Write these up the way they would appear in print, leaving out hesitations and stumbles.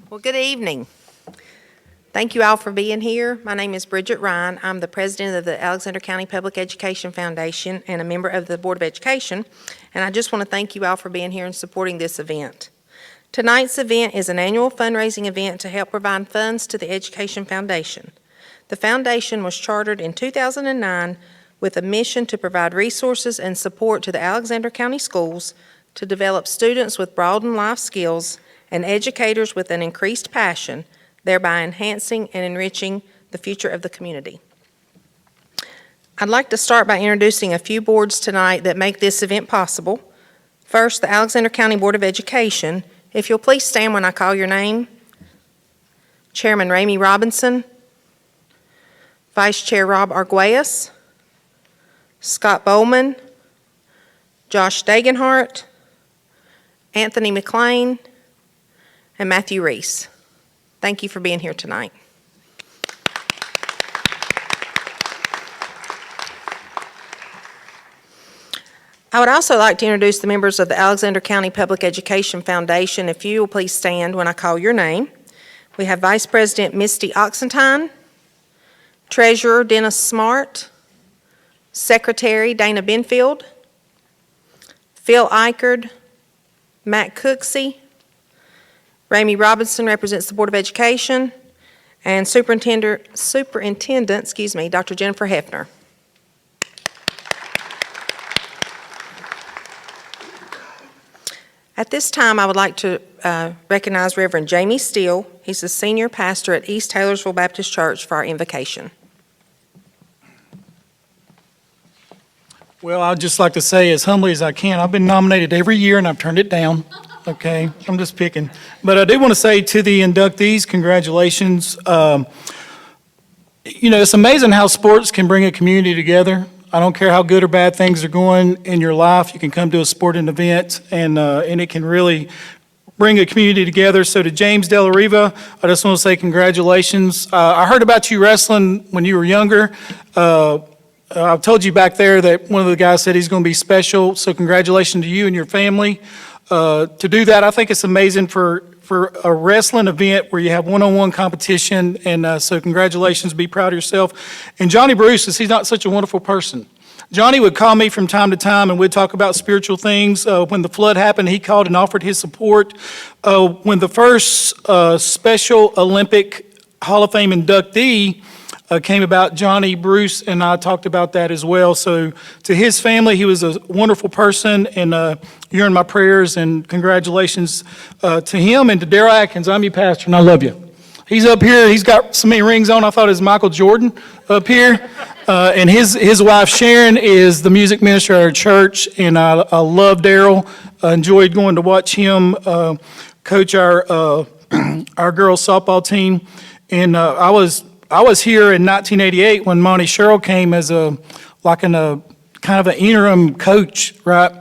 Well, good evening. Thank you all for being here. My name is Bridget Ryan. I'm the president of the Alexander County Public Education Foundation and a member of the Board of Education. And I just want to thank you all for being here and supporting this event. Tonight's event is an annual fundraising event to help provide funds to the Education Foundation. The foundation was chartered in 2009 with a mission to provide resources and support to the Alexander County schools to develop students with broadened life skills and educators with an increased passion, thereby enhancing and enriching the future of the community. I'd like to start by introducing a few boards tonight that make this event possible. First, the Alexander County Board of Education. If you'll please stand when I call your name. Chairman Ramey Robinson, Vice Chair Rob Arguelles, Scott Bowman, Josh Dagenhart, Anthony McLean, and Matthew Reese. Thank you for being here tonight. I would also like to introduce the members of the Alexander County Public Education Foundation. If you will please stand when I call your name. We have Vice President Misty Oxentine, Treasurer Dennis Smart, Secretary Dana Benfield, Phil Eichard, Matt Cooksey, Ramey Robinson represents the Board of Education, and Superintendent, Dr. Jennifer Hefner. At this time, I would like to recognize Reverend Jamie Steele. He's the senior pastor at East Taylorsville Baptist Church for our invocation. Well, I'd just like to say as humbly as I can, I've been nominated every year and I've turned it down. Okay, I'm just picking. But I do want to say to the inductees, congratulations. It's amazing how sports can bring a community together. I don't care how good or bad things are going in your life, you can come to a sporting event and it can really bring a community together. So to James De La Riva, I just want to say congratulations. I heard about you wrestling when you were younger. I've told you back there that one of the guys said he's going to be special, so congratulations to you and your family. To do that, I think it's amazing for a wrestling event where you have one-on-one competition, and so congratulations, be proud of yourself. And Johnny Bruce, he's not such a wonderful person. Johnny would call me from time to time, and we'd talk about spiritual things. When the flood happened, he called and offered his support. When the first Special Olympic Hall of Fame inductee came about, Johnny Bruce and I talked about that as well. So to his family, he was a wonderful person, and you're in my prayers, and congratulations to him. And to Daryl Atkins, I'm your pastor, and I love you. He's up here, he's got so many rings on, I thought it was Michael Jordan up here. And his wife Sharon is the music minister at our church, and I love Daryl. I enjoyed going to watch him coach our girls softball team. And I was here in 1988 when Monty Sherrill came as kind of an interim coach, right?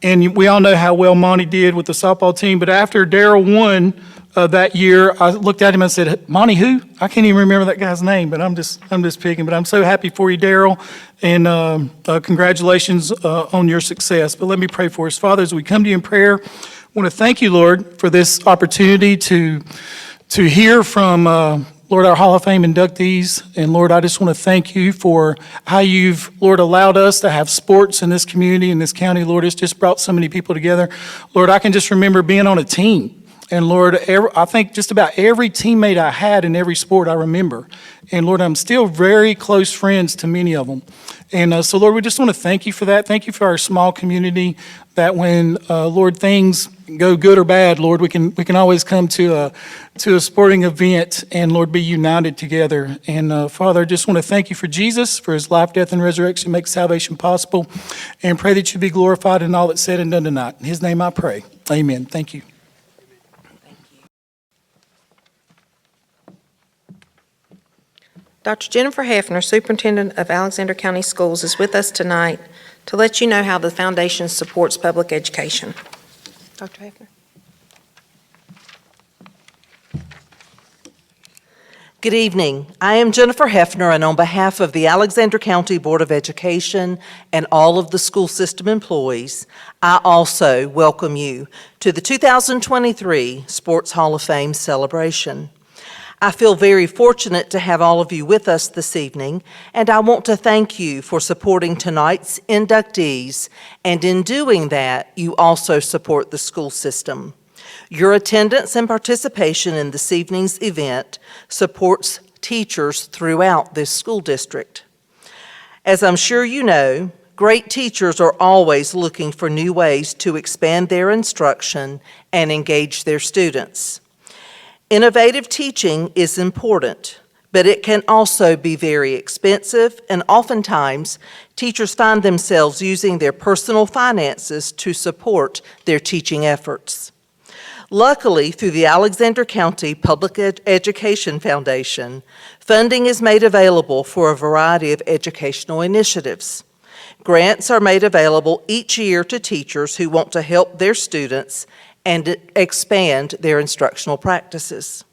And we all know how well Monty did with the softball team. But after Daryl won that year, I looked at him and said, "Monty who?" I can't even remember that guy's name, but I'm just picking. But I'm so happy for you, Daryl, and congratulations on your success. But let me pray for us. Father, as we come to you in prayer, I want to thank you, Lord, for this opportunity to hear from Lord, our Hall of Fame inductees. And Lord, I just want to thank you for how you've, Lord, allowed us to have sports in this community, in this county. Lord, it's just brought so many people together. Lord, I can just remember being on a team. And Lord, I think just about every teammate I had in every sport I remember. And Lord, I'm still very close friends to many of them. And so Lord, we just want to thank you for that. Thank you for our small community, that when, Lord, things go good or bad, Lord, we can always come to a sporting event and, Lord, be united together. And Father, I just want to thank you for Jesus, for his life, death, and resurrection, make salvation possible, and pray that you be glorified in all that's said and done tonight. In his name I pray. Amen. Thank you. Dr. Jennifer Hefner, Superintendent of Alexander County Schools, is with us tonight to let you know how the foundation supports public education. Dr. Hefner. Good evening. I am Jennifer Hefner, and on behalf of the Alexander County Board of Education and all of the school system employees, I also welcome you to the 2023 Sports Hall of Fame celebration. I feel very fortunate to have all of you with us this evening, and I want to thank you for supporting tonight's inductees, and in doing that, you also support the school system. Your attendance and participation in this evening's event supports teachers throughout this school district. As I'm sure you know, great teachers are always looking for new ways to expand their instruction and engage their students. Innovative teaching is important, but it can also be very expensive, and oftentimes teachers find themselves using their personal finances to support their teaching efforts. Luckily, through the Alexander County Public Education Foundation, funding is made available for a variety of educational initiatives. Grants are made available each year to teachers who want to help their students and expand their instructional practices.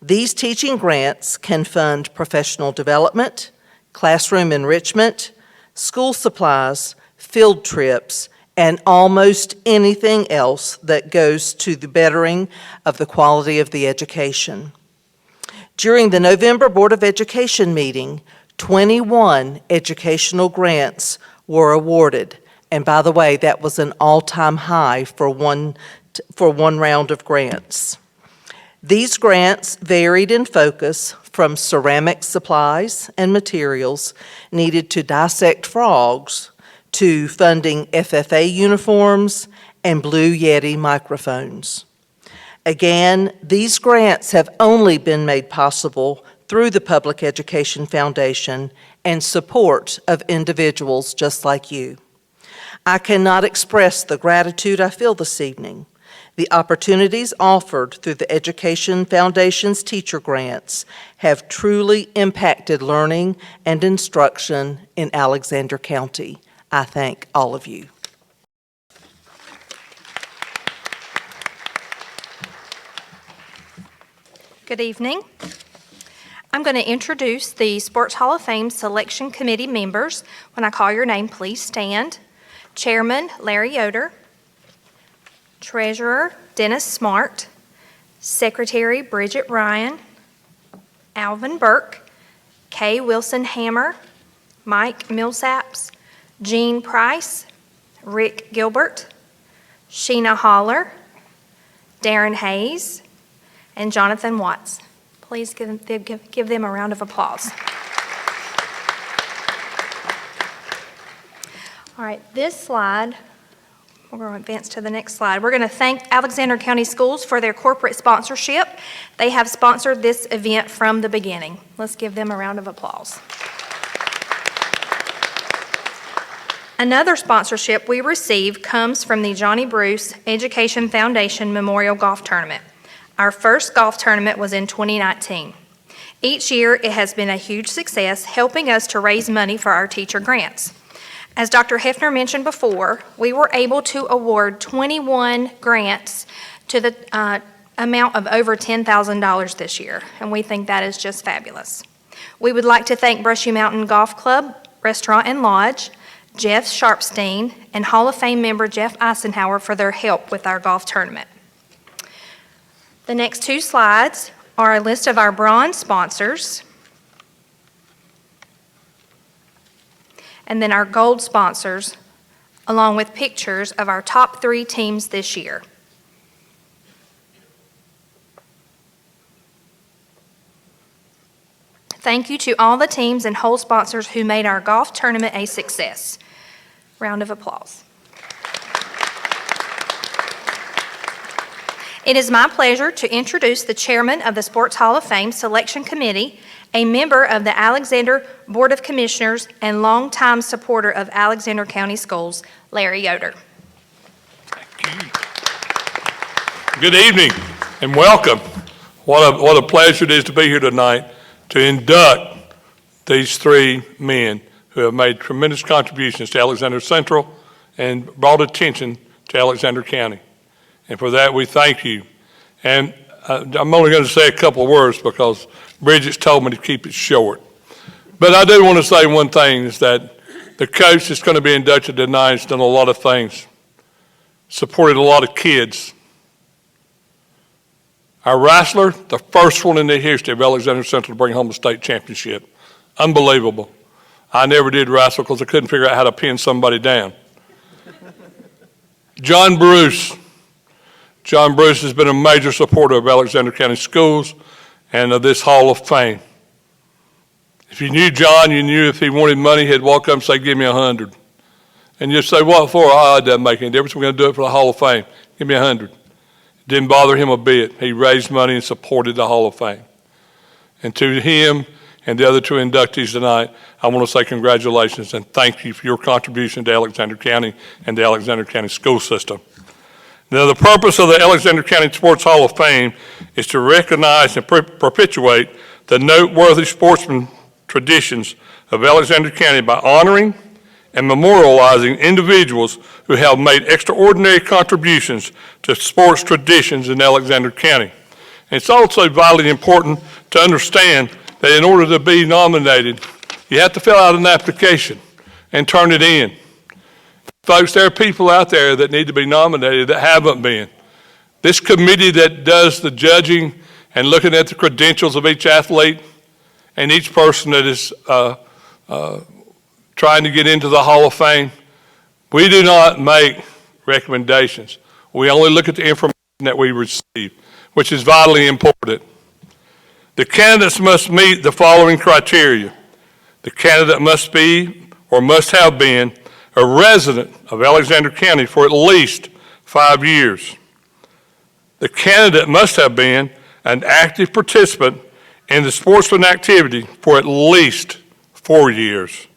These teaching grants can fund professional development, classroom enrichment, school supplies, field trips, and almost anything else that goes to the bettering of the quality of the education. During the November Board of Education meeting, 21 educational grants were awarded. And by the way, that was an all-time high for one round of grants. These grants varied in focus from ceramic supplies and materials needed to dissect frogs to funding FFA uniforms and Blue Yeti microphones. Again, these grants have only been made possible through the Public Education Foundation and support of individuals just like you. I cannot express the gratitude I feel this evening. The opportunities offered through the Education Foundation's teacher grants have truly impacted learning and instruction in Alexander County. I thank all of you. Good evening. I'm going to introduce the Sports Hall of Fame Selection Committee members. When I call your name, please stand. Chairman Larry Yoder, Treasurer Dennis Smart, Secretary Bridget Ryan, Alvin Burke, Kay Wilson Hammer, Mike Millsaps, Jean Price, Rick Gilbert, Sheena Holler, Darren Hayes, and Jonathan Watts. Please give them a round of applause. All right, this slide, we're going to advance to the next slide. We're going to thank Alexander County Schools for their corporate sponsorship. They have sponsored this event from the beginning. Let's give them a round of applause. Another sponsorship we receive comes from the Johnny Bruce Education Foundation Memorial Golf Tournament. Our first golf tournament was in 2019. Each year, it has been a huge success, helping us to raise money for our teacher grants. As Dr. Hefner mentioned before, we were able to award 21 grants to the amount of over $10,000 this year, and we think that is just fabulous. We would like to thank Brushy Mountain Golf Club, Restaurant and Lodge, Jeff Sharpstein, and Hall of Fame member Jeff Eisenhower for their help with our golf tournament. The next two slides are a list of our bronze sponsors, and then our gold sponsors, along with pictures of our top 3 teams this year. Thank you to all the teams and whole sponsors who made our golf tournament a success. Round of applause. It is my pleasure to introduce the chairman of the Sports Hall of Fame Selection Committee, a member of the Alexander Board of Commissioners, and longtime supporter of Alexander County Schools, Larry Yoder. Thank you. Good evening and welcome. What a pleasure it is to be here tonight to induct these 3 men who have made tremendous contributions to Alexander Central and brought attention to Alexander County. And for that, we thank you. And I'm only going to say a couple of words because Bridget's told me to keep it short. But I do want to say one thing, is that the coach that's going to be inducted tonight has done a lot of things, supported a lot of kids. Our wrestler, the first one in the history of Alexander Central to bring home a state championship. Unbelievable. I never did wrestle because I couldn't figure out how to pin somebody down. John Bruce. John Bruce has been a major supporter of Alexander County Schools and of this Hall of Fame. If you knew John, you knew if he wanted money, he'd walk up and say, give me 100. And you'd say, what for? Oh, it doesn't make any difference. We're going to do it for the Hall of Fame. Give me 100. It didn't bother him a bit. He raised money and supported the Hall of Fame. And to him and the other two inductees tonight, I want to say congratulations and thank you for your contribution to Alexander County and the Alexander County school system. Now, the purpose of the Alexander County Sports Hall of Fame is to recognize and perpetuate the noteworthy sportsman traditions of Alexander County by honoring and memorializing individuals who have made extraordinary contributions to sports traditions in Alexander County. And it's also vitally important to understand that in order to be nominated, you have to fill out an application and turn it in. Folks, there are people out there that need to be nominated that haven't been. This committee that does the judging and looking at the credentials of each athlete and each person that is trying to get into the Hall of Fame, we do not make recommendations. We only look at the information that we receive, which is vitally important. The candidates must meet the following criteria. The candidate must be or must have been a resident of Alexander County for at least 5 years. The candidate must have been an active participant in the sportsman activity for at least 4 years.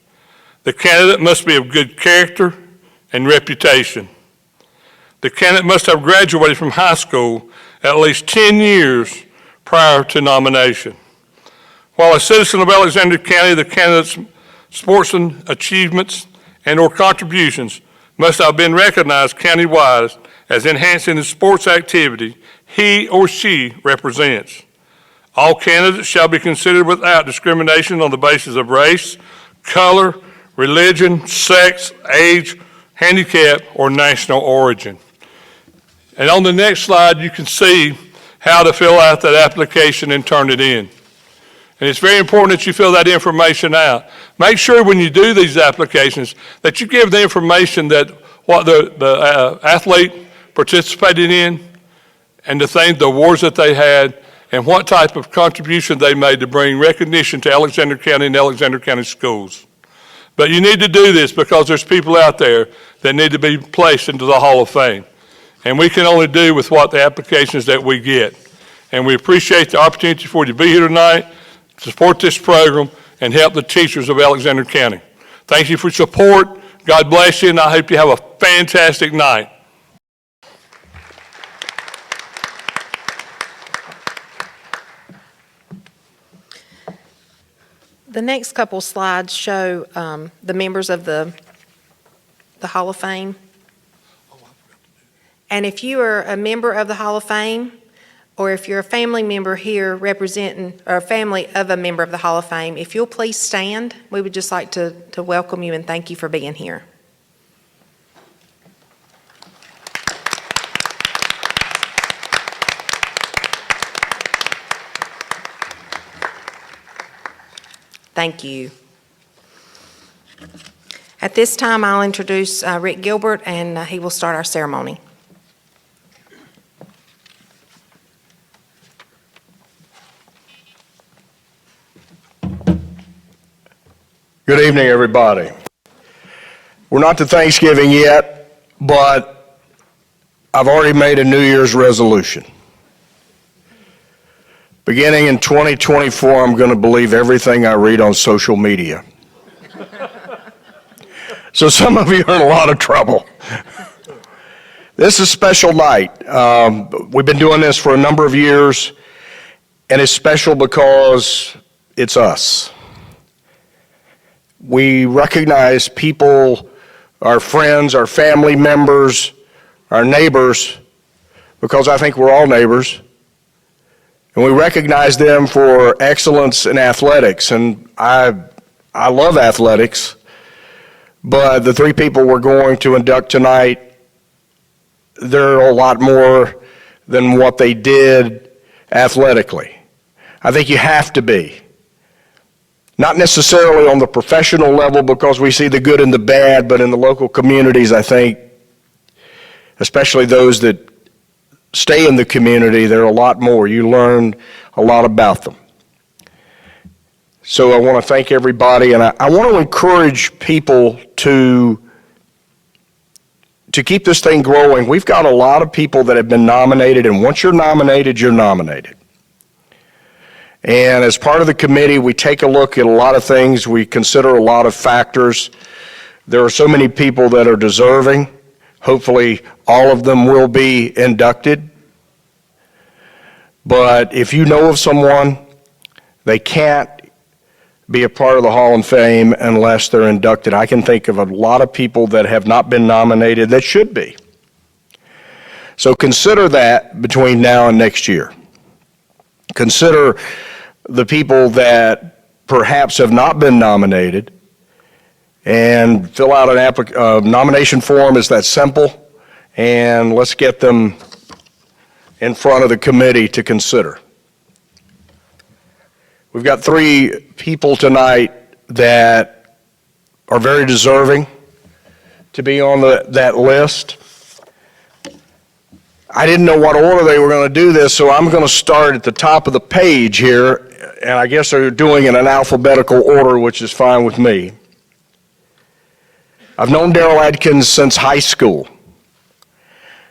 The candidate must be of good character and reputation. The candidate must have graduated from high school at least 10 years prior to nomination. While a citizen of Alexander County, the candidate's sportsman achievements and or contributions must have been recognized countywide as enhancing the sports activity he or she represents. All candidates shall be considered without discrimination on the basis of race, color, religion, sex, age, handicap, or national origin. And on the next slide, you can see how to fill out that application and turn it in. And it's very important that you fill that information out. Make sure when you do these applications that you give the information that what the athlete participated in and the awards that they had and what type of contribution they made to bring recognition to Alexander County and Alexander County schools. But you need to do this because there's people out there that need to be placed into the Hall of Fame. And we can only do with what the applications that we get. And we appreciate the opportunity for you to be here tonight, to support this program, and help the teachers of Alexander County. Thank you for your support. God bless you, and I hope you have a fantastic night. The next couple slides show the members of the Hall of Fame. And if you are a member of the Hall of Fame, or if you're a family member here representing, or a family of a member of the Hall of Fame, if you'll please stand, we would just like to welcome you and thank you for being here. Thank you. At this time, I'll introduce Rick Gilbert, and he will start our ceremony. Good evening, everybody. We're not to Thanksgiving yet, but I've already made a New Year's resolution. Beginning in 2024, I'm going to believe everything I read on social media. So some of you are in a lot of trouble. This is a special night. We've been doing this for a number of years, and it's special because it's us. We recognize people, our friends, our family members, our neighbors, because I think we're all neighbors, And we recognize them for excellence in athletics, and I love athletics, but the three people we're going to induct tonight, they're a lot more than what they did athletically. I think you have to be. Not necessarily on the professional level because we see the good and the bad, but in the local communities, I think, especially those that stay in the community, there are a lot more. You learn a lot about them. So I want to thank everybody, and I want to encourage people to keep this thing growing. We've got a lot of people that have been nominated, and once you're nominated, you're nominated. And as part of the committee, we take a look at a lot of things. We consider a lot of factors. There are so many people that are deserving. Hopefully, all of them will be inducted. But if you know of someone, they can't be a part of the Hall of Fame unless they're inducted. I can think of a lot of people that have not been nominated that should be. So consider that between now and next year. Consider the people that perhaps have not been nominated and fill out a nomination form. Is that simple? And let's get them in front of the committee to consider. We've got three people tonight that are very deserving to be on that list. I didn't know what order they were going to do this, so I'm going to start at the top of the page here, and I guess they're doing it in an alphabetical order, which is fine with me. I've known Darrell Adkins since high school.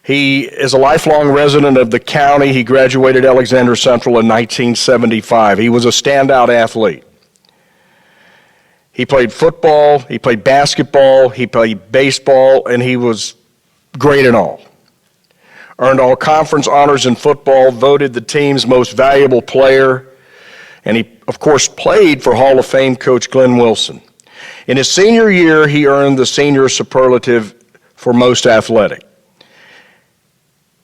He is a lifelong resident of the county. He graduated Alexander Central in 1975. He was a standout athlete. He played football, he played basketball, he played baseball, and he was great in all. Earned all conference honors in football, voted the team's most valuable player, and he, of course, played for Hall of Fame coach Glenn Wilson. In his senior year, he earned the senior superlative for most athletic.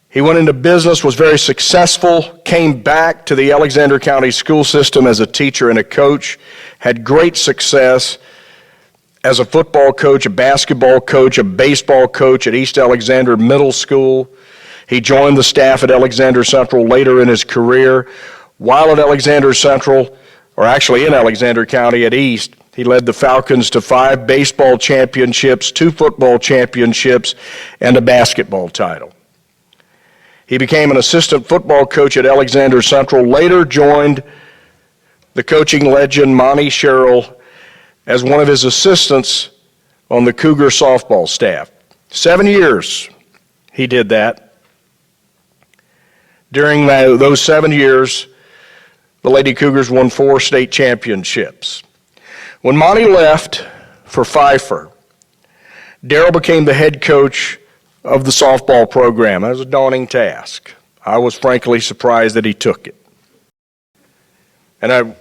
He went into business, was very successful, came back to the Alexander County school system as a teacher and a coach, had great success as a football coach, a basketball coach, a baseball coach at East Alexander Middle School. He joined the staff at Alexander Central later in his career. While at Alexander Central, or actually in Alexander County at East, he led the Falcons to 5 baseball championships, 2 football championships, and a basketball title. He became an assistant football coach at Alexander Central, later joined the coaching legend Monty Sherrill as one of his assistants on the Cougar softball staff. 7 years he did that. During those 7 years, the Lady Cougars won 4 state championships. When Monty left for Pfeiffer, Darrell became the head coach of the softball program. That was a daunting task. I was frankly surprised that he took it. And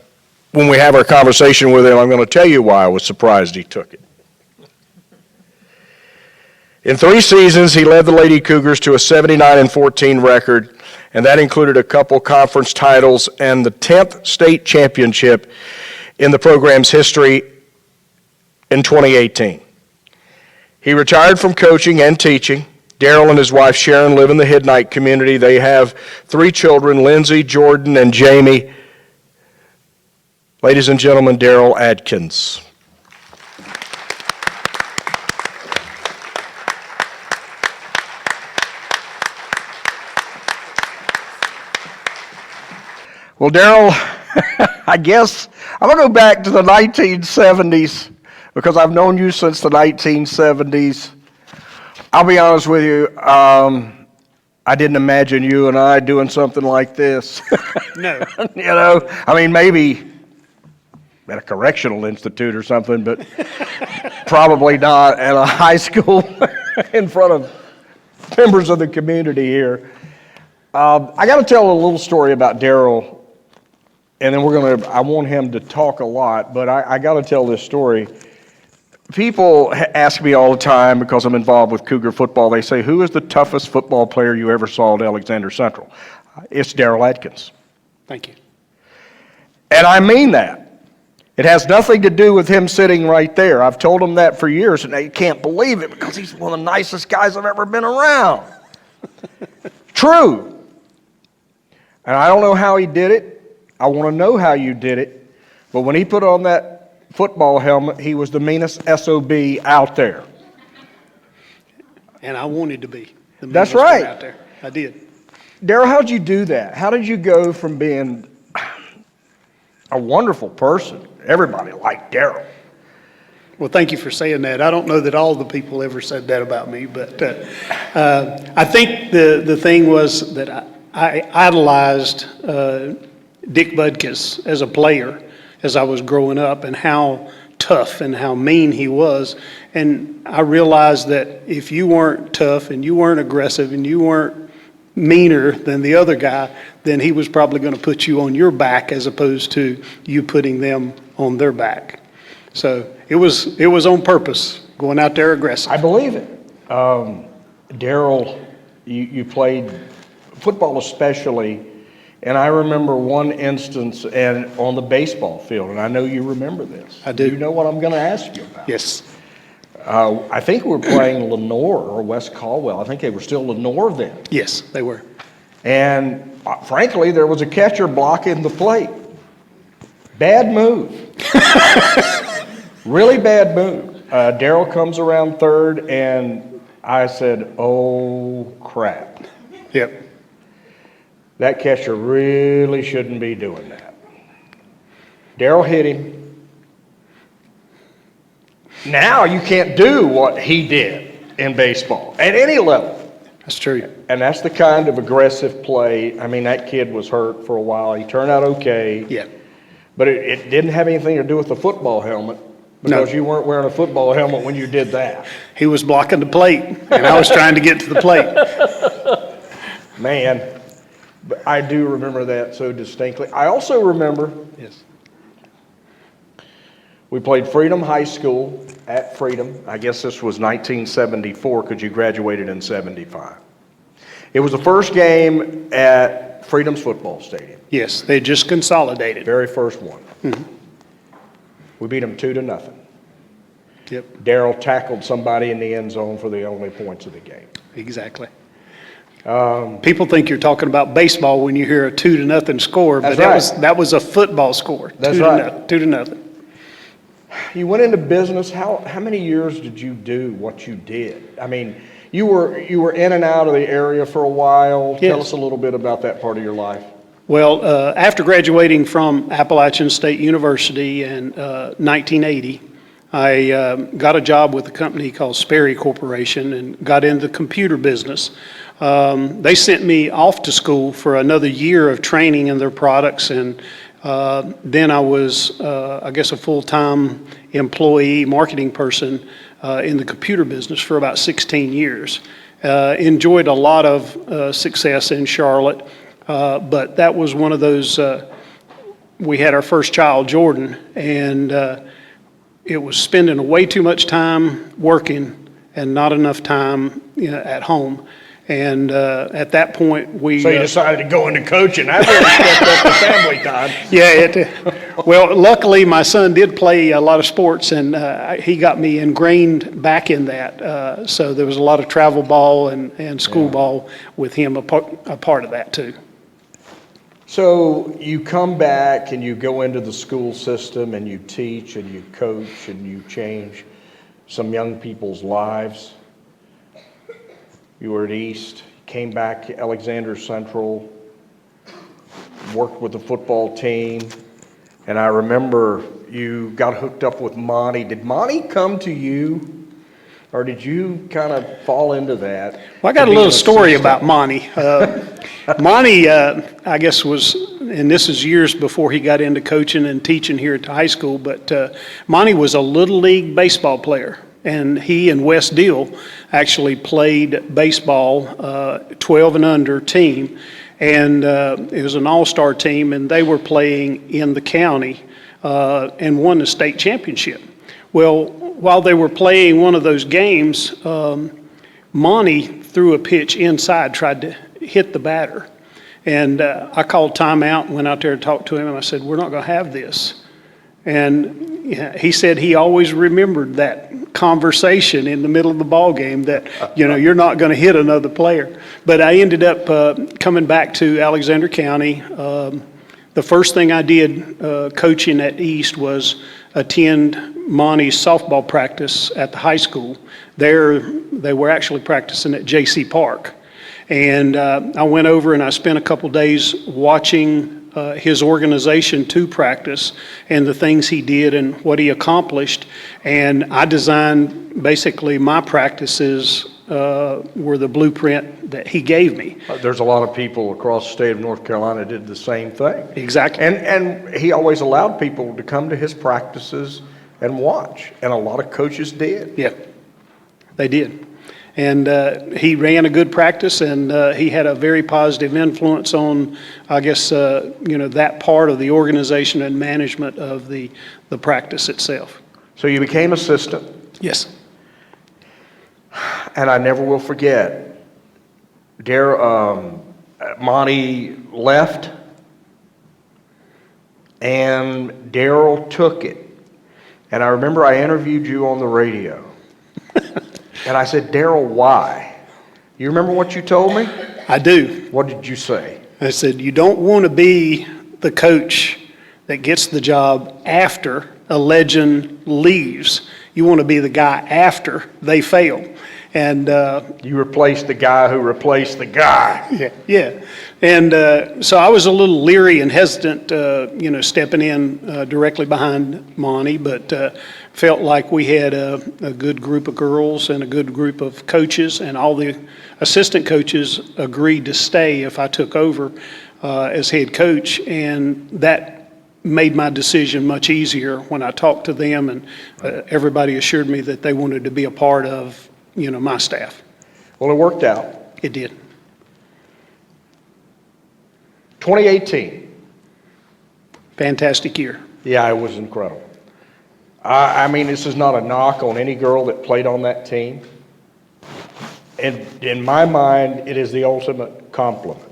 when we have our conversation with him, I'm going to tell you why I was surprised he took it. In 3 seasons, he led the Lady Cougars to a 79-14 record, and that included a couple conference titles and the 10th state championship in the program's history in 2018. He retired from coaching and teaching. Darrell and his wife Sharon live in the Hidnite community. They have 3 children, Lindsay, Jordan, and Jamie. Ladies and gentlemen, Darrell Adkins. Well, Darrell, I guess I'm going to go back to the 1970s because I've known you since the 1970s. I'll be honest with you, I didn't imagine you and I doing something like this. No. You know, I mean, maybe at a correctional institute or something, but probably not at a high school in front of members of the community here. I got to tell a little story about Darrell, and then I want him to talk a lot, but I got to tell this story. People ask me all the time, because I'm involved with Cougar football, they say, who is the toughest football player you ever saw at Alexander Central? It's Darrell Adkins. Thank you. And I mean that. It has nothing to do with him sitting right there. I've told him that for years, and they can't believe it because he's one of the nicest guys I've ever been around. True. And I don't know how he did it. I want to know how you did it. But when he put on that football helmet, he was the meanest SOB out there. And I wanted to be the That's meanest one right. out there. I did. Daryl, how'd you do that? How did you go from being a wonderful person? Everybody liked Daryl. Well, thank you for saying that. I don't know that all the people ever said that about me, but I think the thing was that I idolized Dick Butkus as a player as I was growing up, and how tough and how mean he was. And I realized that if you weren't tough and you weren't aggressive and you weren't meaner than the other guy, then he was probably going to put you on your back as opposed to you putting them on their back. So it was on purpose, going out there aggressive. I believe it. Daryl, you played football especially, and I remember one instance and on the baseball field, and I know you remember this. I do. You know what I'm going to ask you about? Yes. I think we were playing Lenore or West Caldwell. I think they were still Lenore then. Yes, they were. And frankly, there was a catcher blocking the plate. Bad move. Really bad move. Daryl comes around third, and I said, oh, crap. Yep. That catcher really shouldn't be doing that. Daryl hit him. Now you can't do what he did in baseball at any level. That's true. And that's the kind of aggressive play. I mean, that kid was hurt for a while. He turned out okay. Yeah. But it didn't have anything to do with the football helmet because you weren't wearing a football helmet when you did that. He was blocking the plate, and I was trying to get to the plate. Man, but I do remember that so distinctly. I also remember Yes. we played Freedom High School at Freedom. I guess this was 1974 because you graduated in 75. It was the first game at Freedom's football stadium. Yes, they just consolidated. Very first one. We beat them 2-0. Yep, Daryl tackled somebody in the end zone for the only points of the game. exactly. People think you're talking about baseball when you hear a 2-0 score, but That's right. that was a football score. That's 2-0, 2-0. You went into business. How many years did you do what you did? I mean, you were in and out of the area for a while. Tell Yes. us a little bit about that part of your life. Well, after graduating from Appalachian State University in 1980, I got a job with a company called Sperry Corporation and got into the computer business. They sent me off to school for another year of training in their products, and then I was, I guess, a full-time employee, marketing person in the computer business for about 16 years. Enjoyed a lot of success in Charlotte. But that was one of those, we had our first child, Jordan, and it was spending way too much time working and not enough time at home. And at that point, we... So you decided to go into coaching. That really stepped up the family time. Yeah, well, luckily, my son did play a lot of sports, and he got me ingrained back in that. So there was a lot of travel ball and school ball with him, a part of that, too. So you come back and you go into the school system and you teach and you coach and you change some young people's lives. You were at East, came back to Alexander Central, worked with the football team, and I remember you got hooked up with Monty. Did Monty come to you, or did you kind of fall into that? Well, I got a little story about Monty. Monty, I guess, was, and this is years before he got into coaching and teaching here at the high school, but Monty was a Little League baseball player. And he and Wes Deal actually played baseball, 12 and under team. And it was an all-star team, and they were playing in the county and won the state championship. Well, while they were playing one of those games, Monty threw a pitch inside, tried to hit the batter. And I called timeout and went out there and talked to him, and I said, we're not going to have this. And he said he always remembered that conversation in the middle of the ball game that, you're not going to hit another player. But I ended up coming back to Alexander County. The first thing I did coaching at East was attend Monty's softball practice at the high school. There, they were actually practicing at J.C. Park. And I went over and I spent a couple days watching his organization to practice and the things he did and what he accomplished. And I designed basically my practices were the blueprint that he gave me. There's a lot of people across the state of North Carolina that did the same thing. Exactly. And he always allowed people to come to his practices and watch, and a lot of coaches did. Yeah, they did. And he ran a good practice, and he had a very positive influence on, I guess, that part of the organization and management of the practice itself. So you became assistant, Yes. and I never will forget, Monty left, and Daryl took it. And I remember I interviewed you on the radio. And I said, Daryl, why? You remember what you told me? I do. What did you say? I said, you don't want to be the coach that gets the job after a legend leaves. You want to be the guy after they fail. And You replaced the guy who replaced the guy. yeah. And so I was a little leery and hesitant, stepping in directly behind Monty, but felt like we had a good group of girls and a good group of coaches, and all the assistant coaches agreed to stay if I took over as head coach, and that made my decision much easier when I talked to them, and everybody assured me that they wanted to be a part of my staff. Well, it worked out. It did. 2018. Fantastic year. Yeah, it was incredible. I mean, this is not a knock on any girl that played on that team. And in my mind, it is the ultimate compliment.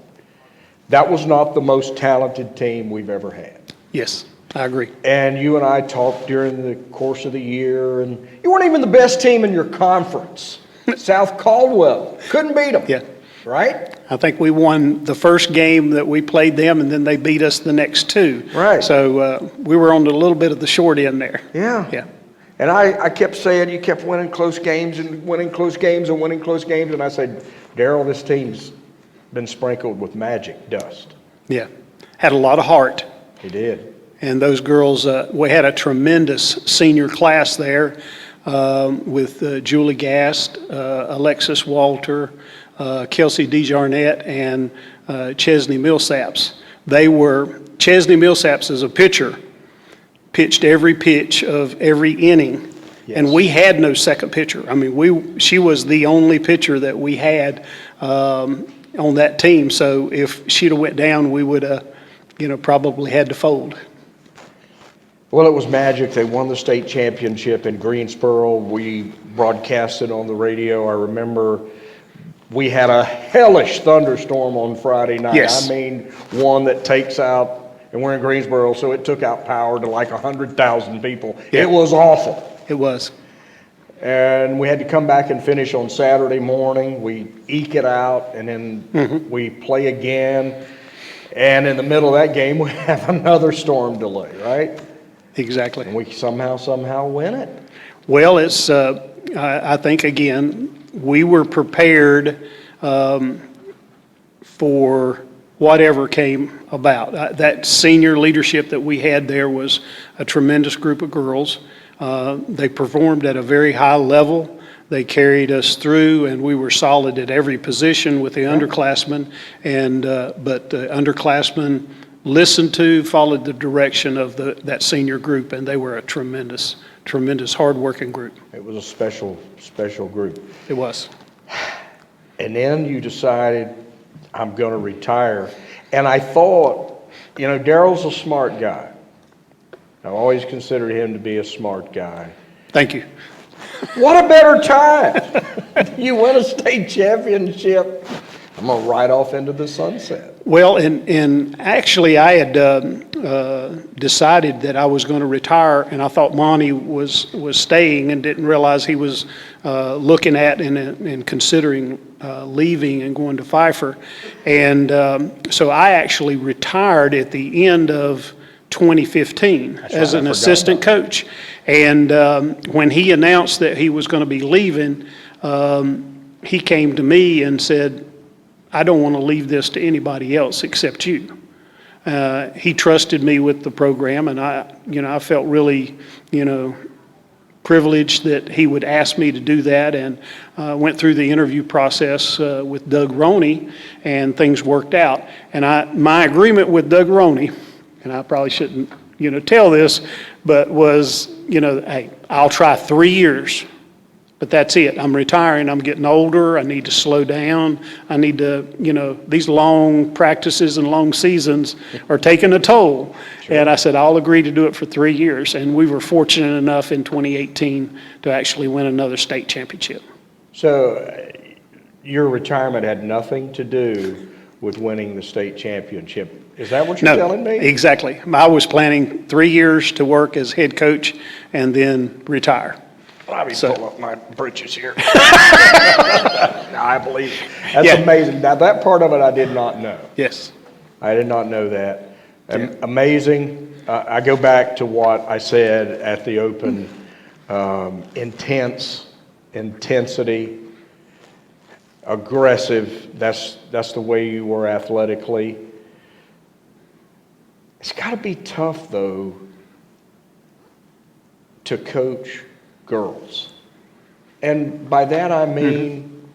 That was not the most talented team we've ever had. Yes, I agree. And you and I talked during the course of the year, and you weren't even the best team in your conference. South Caldwell, couldn't beat them. Yeah. Right? I think we won the first game that we played them, and then they beat us the next two. Right. So we were on a little bit of the short end there. Yeah. Yeah. And I kept saying you kept winning close games and winning close games and winning close games, and I said, Daryl, this team's been sprinkled with magic dust. Yeah. Had a lot of heart. He did. And those girls, we had a tremendous senior class there with Julie Gast, Alexis Walter, Kelsey DeJarnette, and Chesney Millsaps. Chesney Millsaps as a pitcher, pitched every pitch of every inning. Yes. And we had no second pitcher. I mean, she was the only pitcher that we had on that team. So if she'd have went down, we would have, probably had to fold. Well, it was magic. They won the state championship in Greensboro. We broadcasted on the radio. I remember we had a hellish thunderstorm on Friday night. Yes. I mean, one that takes out, and we're in Greensboro, so it took out power to like 100,000 people. Yeah. It was awful. It was. And we had to come back and finish on Saturday morning. We eke it out, and then we play again. And in the middle of that game, we have another storm delay, right? Exactly. And we somehow win it. Well, it's, I think, again, we were prepared for whatever came about. That senior leadership that we had there was a tremendous group of girls. They performed at a very high level. They carried us through, and we were solid at every position with the underclassmen. But the underclassmen listened to, followed the direction of that senior group, and they were a tremendous, hard-working group. It was a special group. It was. And then you decided, I'm going to retire. And I thought, Daryl's a smart guy. I've always considered him to be a smart guy. Thank you. What a better time! You win a state championship. I I'm going to ride off into the sunset. Well, and actually, I had decided that I was going to retire, and I thought Monty was staying and didn't realize he was looking at and considering leaving and going to Pfeiffer. And so I actually retired at the end of 2015 as an assistant coach. And when he announced that he was going to be leaving, he came to me and said, I don't want to leave this to anybody else except you. He trusted me with the program, and I felt really, privileged that he would ask me to do that, and went through the interview process with Doug Roney, and things worked out. And my agreement with Doug Roney, and I probably shouldn't, tell this, but was, hey, I'll try 3 years. But that's it. I'm retiring. I'm getting older. I need to slow down. I need to, these long practices and long seasons are taking a toll. Sure. And I said, I'll agree to do it for 3 years. And we were fortunate enough in 2018 to actually win another state championship. So your retirement had nothing to do with winning the state championship. Is that what you're telling me? Exactly. I was planning 3 years to work as head coach and then retire. Let me pull up my britches here. I believe it. That's amazing. Now, that part of it I did not know. Yes. I did not know that. Amazing. I go back to what I said at the open. Intensity, aggressive. That's the way you were athletically. It's got to be tough, though, to coach girls. And by that I mean,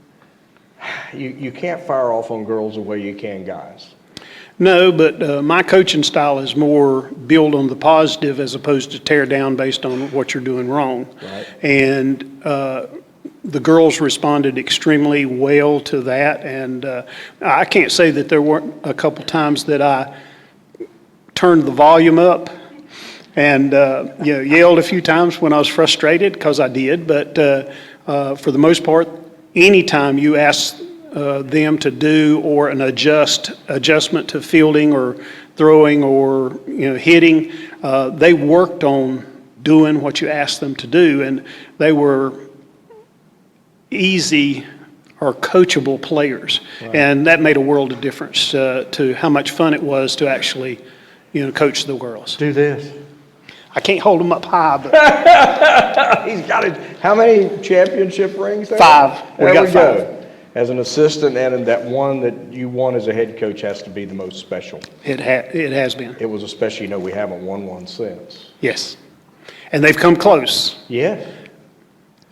you can't fire off on girls the way you can guys. No, but my coaching style is more build on the positive as opposed to tear down based on what you're doing wrong. Right. And the girls responded extremely well to that. And I can't say that there weren't a couple times that I turned the volume up and yelled a few times when I was frustrated, because I did. But for the most part, anytime you ask them to do or an adjustment to fielding or throwing or hitting, they worked on doing what you asked them to do, and they were easy or coachable players. Right. And that made a world of difference to how much fun it was to actually coach the girls. Do this. I can't hold them up high, but he's got it. How many championship rings there? 5. There got we 5. go. As an assistant, and that one that you won as a head coach has to be the most special. It has been. It was especially, we haven't won one since. Yes. And they've come close. Yeah.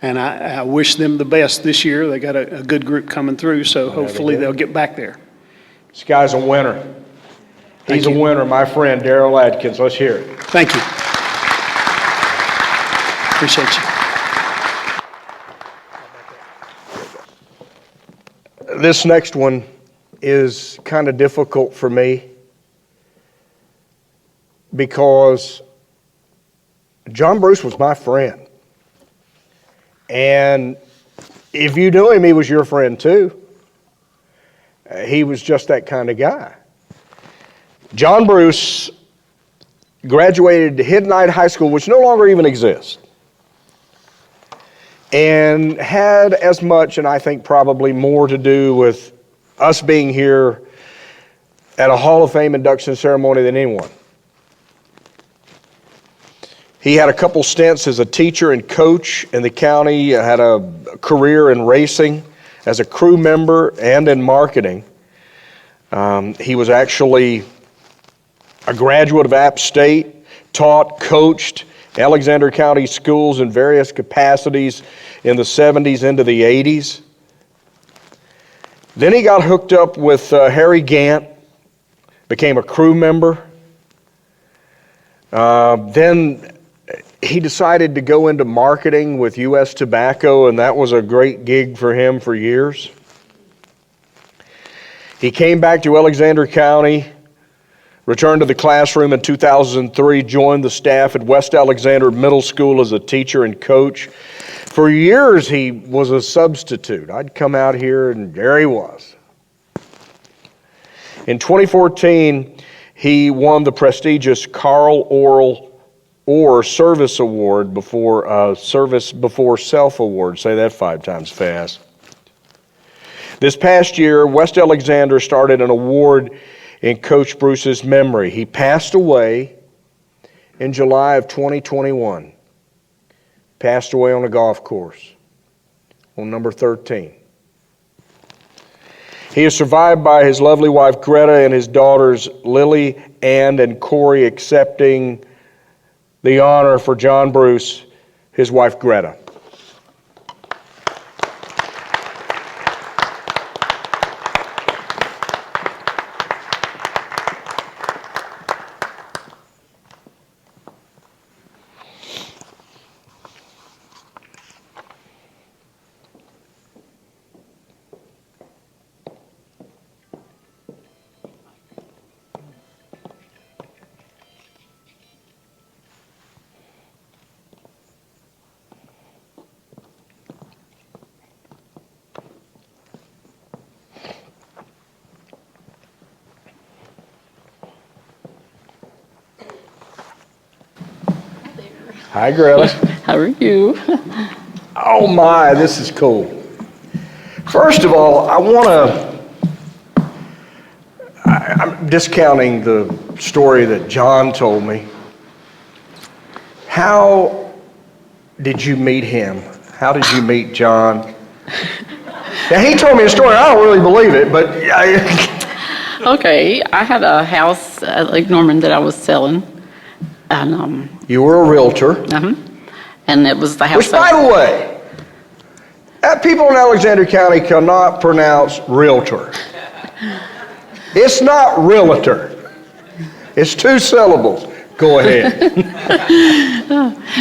And I wish them the best this year. They got a good group coming through, so hopefully they'll get back there. This guy's a winner. He's a winner, my friend, Daryl Adkins. Let's hear it. Thank you. Appreciate you. This next one is kind of difficult for me because John Bruce was my friend. And if you knew him, he was your friend too. He was just that kind of guy. John Bruce graduated Hiddenite High School, which no longer even exists, and had as much, and I think probably more, to do with us being here at a Hall of Fame induction ceremony than anyone. He had a couple stints as a teacher and coach in the county, had a career in racing as a crew member and in marketing. He was actually a graduate of App State, taught, coached Alexander County schools in various capacities in the 70s into the 80s. Then he got hooked up with Harry Gant, became a crew member. Then he decided to go into marketing with U.S. Tobacco, and that was a great gig for him for years. He came back to Alexander County, returned to the classroom in 2003, joined the staff at West Alexander Middle School as a teacher and coach. For years, he was a substitute. I'd come out here, and there he was. In 2014, he won the prestigious Carl Orr Service Award before Service Before Self Award. Say that 5 times fast. This past year, West Alexander started an award in Coach Bruce's memory. He passed away in July of 2021. Passed away on a golf course on number 13. He is survived by his lovely wife Greta and his daughters Lily, Ann, and Corey, accepting the honor for John Bruce, his wife Greta. Hi, Greta. How are you? Oh my, this is cool. First of all, I'm discounting the story that John told me. How did you meet him? How did you meet John? Now, he told me a story, I don't really believe it, but Okay, I had a house at Lake Norman that I was selling, and you were a realtor. and it was the house. Which, by the way, people in Alexander County cannot pronounce realtor. It's not realtor. It's 2 syllables. Go ahead.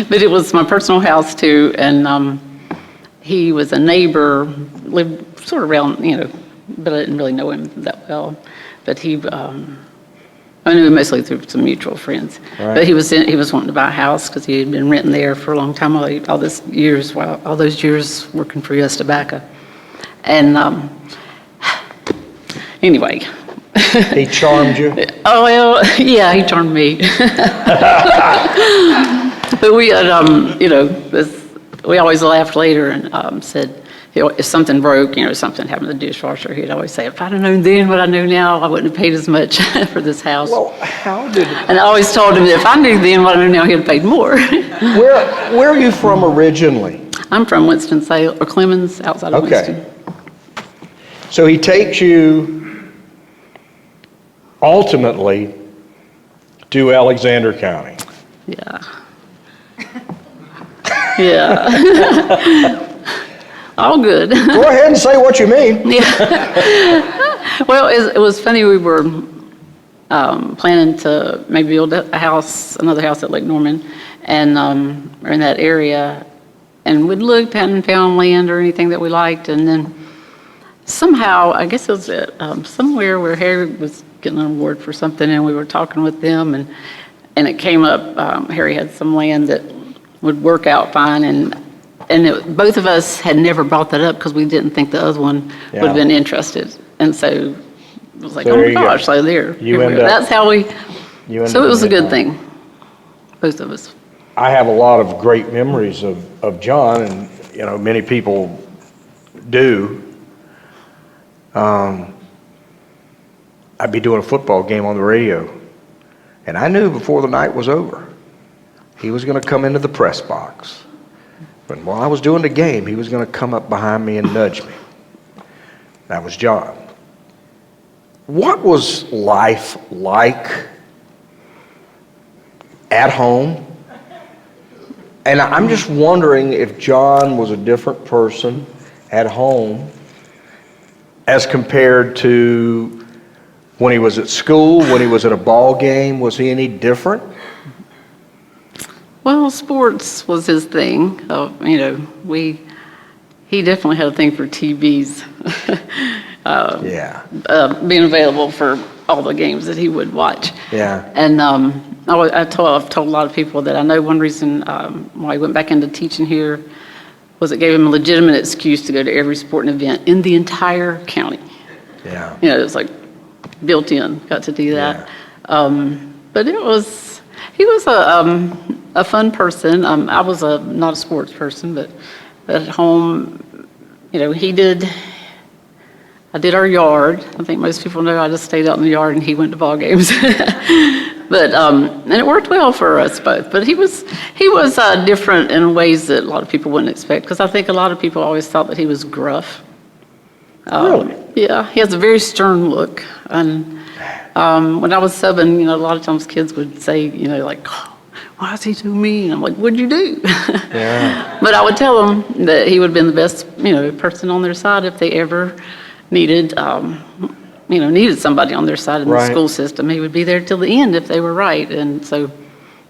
But it was my personal house too, and he was a neighbor, lived sort of around, but I didn't really know him that well. But I knew him mostly through some mutual friends. Right. But he was wanting to buy a house because he had been renting there for a long time, all those years working for U.S. Tobacco. And anyway. He charmed you? Oh, well, yeah, he charmed me. But we had, we always laughed later and said, if something broke, something happened to the dishwasher, he'd always say, if I'd have known then what I know now, I wouldn't have paid as much for this house. Well, how did... And I always told him that if I knew then what I know now, he'd have paid more. Where are you from originally? I'm from Winston-Salem, or Clemens, outside of Winston. So he takes you ultimately to Alexander County. Yeah. Yeah. All good. Go ahead and say what you mean. Yeah. Well, it was funny. We were planning to maybe build another house at Lake Norman, and we're in that area, and we'd looked and found land or anything that we liked, and then somehow, I guess it was at somewhere where Harry was getting an award for something, and we were talking with them, and it came up. Harry had some land that would work out fine, and both of us had never brought that up because we didn't think the other one would have been interested. And so it was like, So oh there my you go. gosh, so there. You here we end are. up- That's how we, You so it was a ended good up- thing, both of us. I have a lot of great memories of John, and many people do. I'd be doing a football game on the radio, and I knew before the night was over, he was going to come into the press box. But while I was doing the game, he was going to come up behind me and nudge me. That was John. What was life like at home? And I'm just wondering if John was a different person at home as compared to when he was at school, when he was at a ball game. Was he any different? Well, sports was his thing. He definitely had a thing for TVs. Yeah. Being available for all the games that he would watch. Yeah. And I've told a lot of people that I know one reason why he went back into teaching here was it gave him a legitimate excuse to go to every sporting event in the entire county. Yeah. It was like built in, got to do that. But he was a fun person. I was not a sports person, but at home, you know, I did our yard. I think most people know I just stayed out in the yard and he went to ball games. But, and it worked well for us both. But he was different in ways that a lot of people wouldn't expect, because I think a lot of people always thought that he was gruff. Really? Yeah, he has a very stern look. And when I was subbing, you know, a lot of times kids would say, you know, like, oh, why is he so mean? I'm like, what'd you do? Yeah. But I would tell them that he would have been the best, you know, person on their side if they ever needed somebody on their side in the Right. school system. He would be there till the end if they were right. And so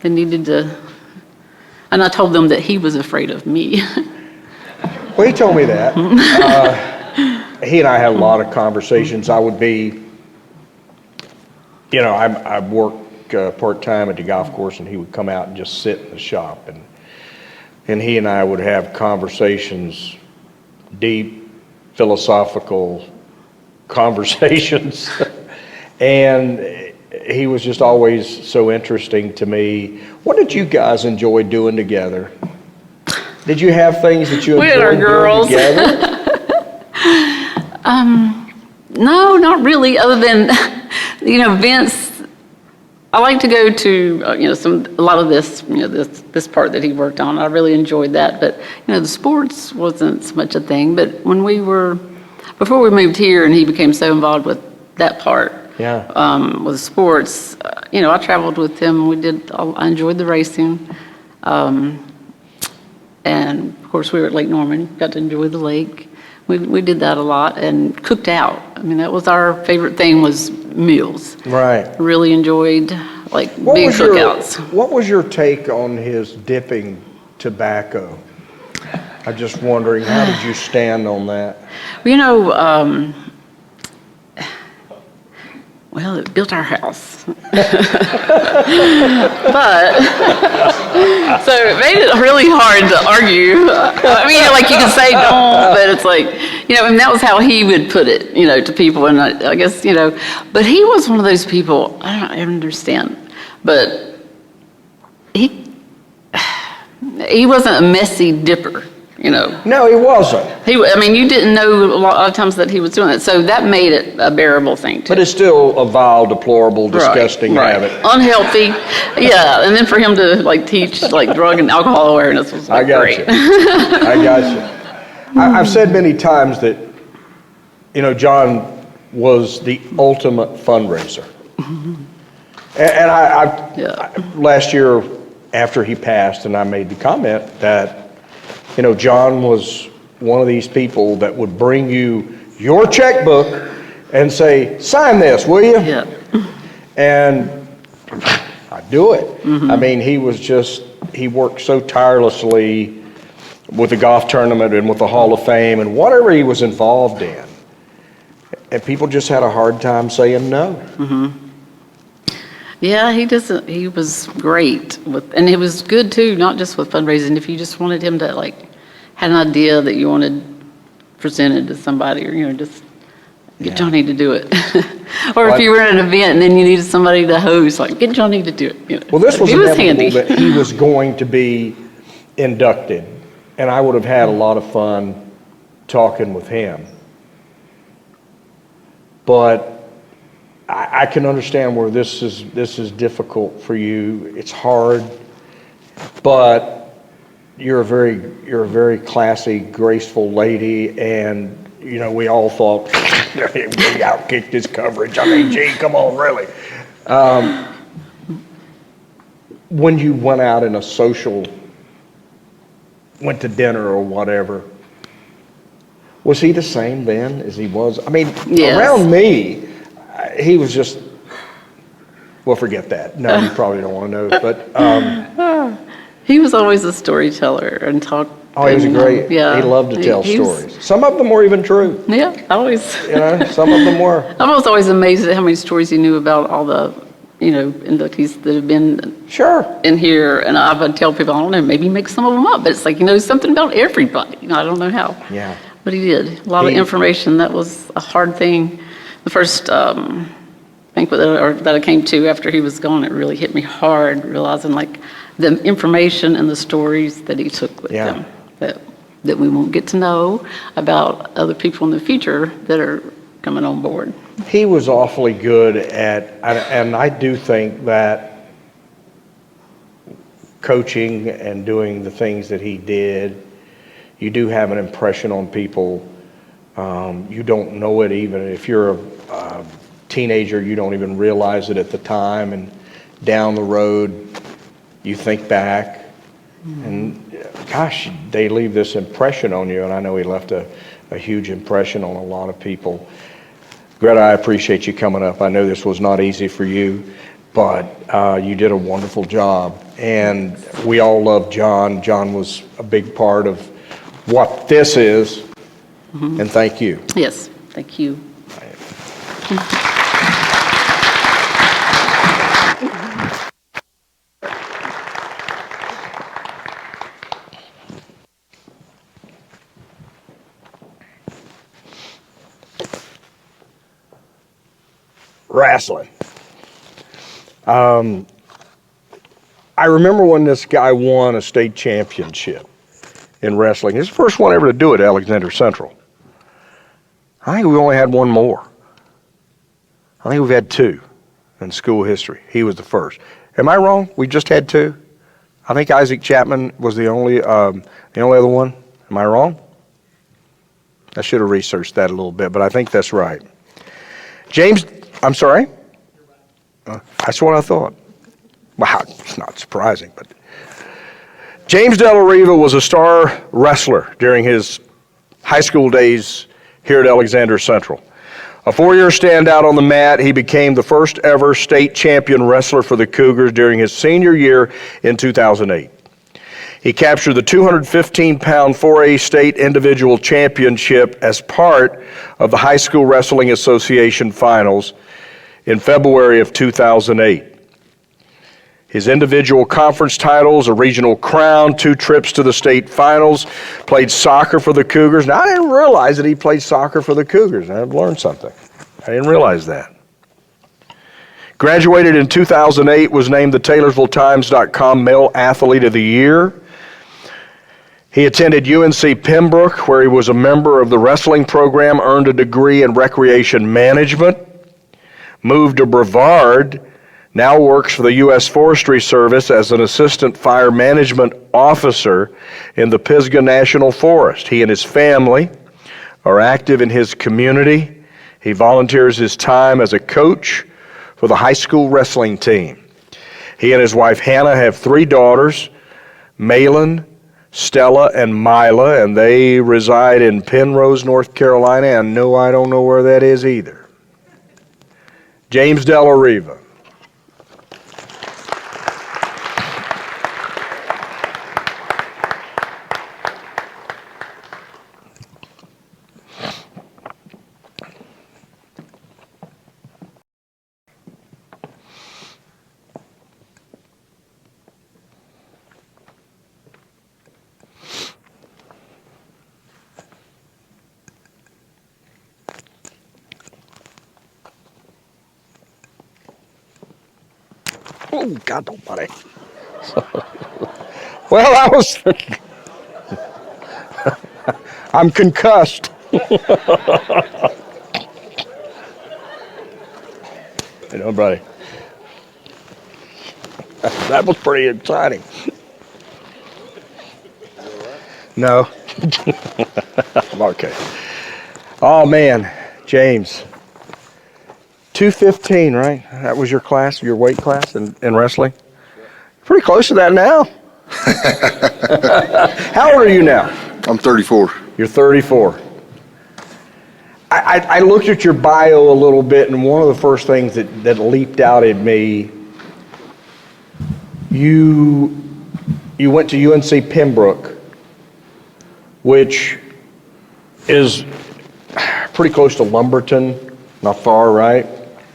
they needed to, and I told them that he was afraid of me. Well, he told me that. He and I had a lot of conversations. I would be, you know, I work part-time at the golf course, and he would come out and just sit in the shop. And he and I would have conversations, deep, philosophical conversations. And he was just always so interesting to me. What did you guys enjoy doing together? Did you have things that you We had our enjoyed doing girls. together? No, not really, other than, you know, Vince, I like to go to, you know, a lot of this, you know, this part that he worked on. I really enjoyed that. But, you know, the sports wasn't so much a thing. But before we moved here and he became so involved with that part, with sports, you know, I traveled with him. I enjoyed the racing. And of course, we were at Lake Norman, got to enjoy the lake. We did that a lot and cooked out. I mean, that was our favorite thing, was meals. Right. Really enjoyed big cookouts. What was your take on his dipping tobacco? I'm just wondering, how did you stand on that? You know, well, it built our house. But, so it made it really hard to argue. I mean, like, you can say don't, but it's like, you know, and that was how he would put it, you know, to people. And I guess, you know, but he was one of those people, I don't understand, but he wasn't a messy dipper. You know. No, he wasn't. I mean, you didn't know a lot of times that he was doing it, so that made it a bearable thing too. But it's still a vile, deplorable, disgusting habit. Unhealthy, yeah. And then for him to teach drug and alcohol awareness was I got great. you. I got you. I've said many times that, you know, John was the ultimate fundraiser. And I last year after he passed, and I made the comment that, you know, John was one of these people that would bring you your checkbook and say, sign this, will you? Yeah. And I'd do it. I mean, he worked so tirelessly with the golf tournament and with the Hall of Fame and whatever he was involved in. And people just had a hard time saying no. Yeah, he was great and it was good too, not just with fundraising. If you just wanted him to had an idea that you wanted presented to somebody, or, you know, just get Johnny to do it. Or if you were at an event and then you needed somebody to host, get Johnny to do it. You know. Well, this was handy. that he was going to be inducted, and I would have had a lot of fun talking with him. But I can understand where this is difficult for you. It's hard, but you're a very classy, graceful lady, and you know, we all thought we outkicked his coverage. I mean, gee, come on, really. When you went out in a social, went to dinner or whatever, was he the same then as he was? I mean, Yes. Around me, he was just, well, forget that. No, you probably don't want to know, but He was always a storyteller and talked. oh, he was great. Yeah. He loved to tell He was- stories. Some of them were even true. Yeah, always. You know, some of them were. I was always amazed at how many stories he knew about all the, you know, inductees that have been Sure. in here. And I would tell people, I don't know, maybe make some of them up, but it's like, he knows something about everybody. You know, I don't know how. Yeah. But he did. A lot of information. That was a hard thing. The first banquet that I came to after he was gone, it really hit me hard, realizing like the information and the stories that he took with Yeah. him that we won't get to know about other people in the future that are coming on board. He was awfully good and I do think that coaching and doing the things that he did, you do have an impression on people. You don't know it even if you're a teenager, you don't even realize it at the time, and down the road, you think back, and gosh, they leave this impression on you, and I know he left a huge impression on a lot of people. Greta, I appreciate you coming up. I know this was not easy for you, but you did a wonderful job, and we all love John. John was a big part of what this is, and thank you. Yes, thank you. Wrestling. I remember when this guy won a state championship in wrestling. He's the first one ever to do it at Alexander Central. I think we only had one more. I think we've had two in school history. He was the first. Am I wrong? We just had two? I think Isaac Chapman was the only other one. Am I wrong? I should have researched that a little bit, but I think that's right. James, I'm sorry? That's what I thought. Wow, it's not surprising, but James De La Riva was a star wrestler during his high school days here at Alexander Central. A 4-year standout on the mat, he became the first ever state champion wrestler for the Cougars during his senior year in 2008. He captured the 215-pound 4A state individual championship as part of the High School Wrestling Association finals in February of 2008. His individual conference titles, a regional crown, 2 trips to the state finals, played soccer for the Cougars. Now, I didn't realize that he played soccer for the Cougars. I've learned something. I didn't realize that. Graduated in 2008, was named the TaylorsvilleTimes.com Male Athlete of the Year. He attended UNC Pembroke, where he was a member of the wrestling program, earned a degree in recreation management, moved to Brevard, now works for the U.S. Forestry Service as an assistant fire management officer in the Pisgah National Forest. He and his family are active in his community. He volunteers his time as a coach for the high school wrestling team. He and his wife Hannah have 3 daughters, Malin, Stella, and Mila, and they reside in Penrose, North Carolina, and no, I don't know where that is either. James De La Riva. Oh, God almighty. Well, I was... I'm concussed. You know, buddy. That was pretty exciting. No. I'm okay. Oh, man. James. 215, right? That was your class, your weight class in wrestling? Pretty close to that now. How old are you now? I'm 34. You're 34. I looked at your bio a little bit, and one of the first things that leaped out at me, you went to UNC Pembroke, which is pretty close to Lumberton, not far, right?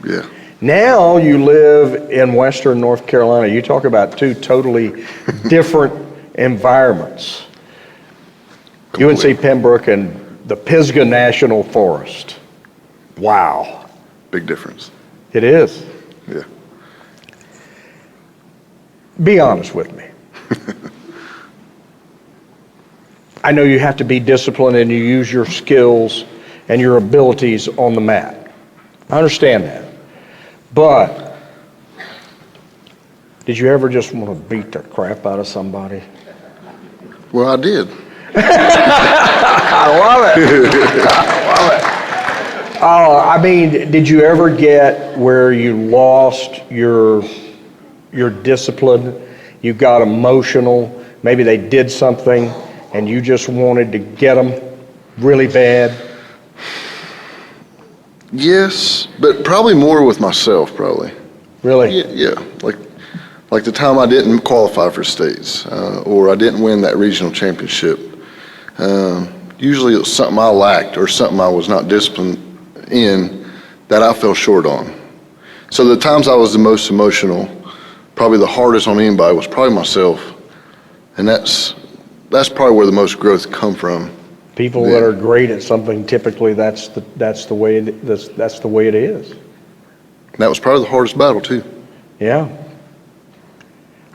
Yeah. Now you live in Western North Carolina. You talk about 2 totally different environments. Completely. UNC Pembroke and the Pisgah National Forest. Wow. Big difference. It is. Yeah. Be honest with me. I know you have to be disciplined and you use your skills and your abilities on the mat. I understand that. But did you ever just want to beat the crap out of somebody? Well, I did. I love it. I love it. I mean, did you ever get where you lost your discipline? You got emotional. Maybe they did something and you just wanted to get them really bad? Yes, but probably more with myself, probably. Really? Yeah. Like the time I didn't qualify for states, or I didn't win that regional championship. Usually it was something I lacked or something I was not disciplined in that I fell short on. So the times I was the most emotional, probably the hardest on anybody, was probably myself. And that's probably where the most growth come from. People that are great at something, typically that's the way it is. And that was probably the hardest battle too. Yeah.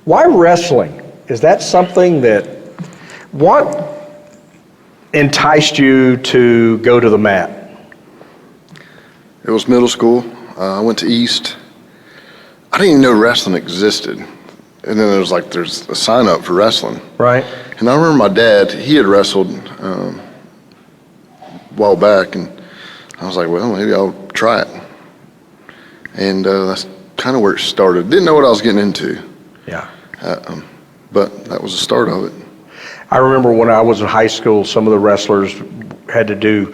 Why wrestling? Is that something what enticed you to go to the mat? It was middle school. I went to East. I didn't even know wrestling existed. And then there's a sign up for wrestling. Right. And I remember my dad, he had wrestled a while back, and I was like, well, maybe I'll try it. And that's kind of where it started. Didn't know what I was getting into. Yeah. But that was the start of it. I remember when I was in high school, some of the wrestlers had to do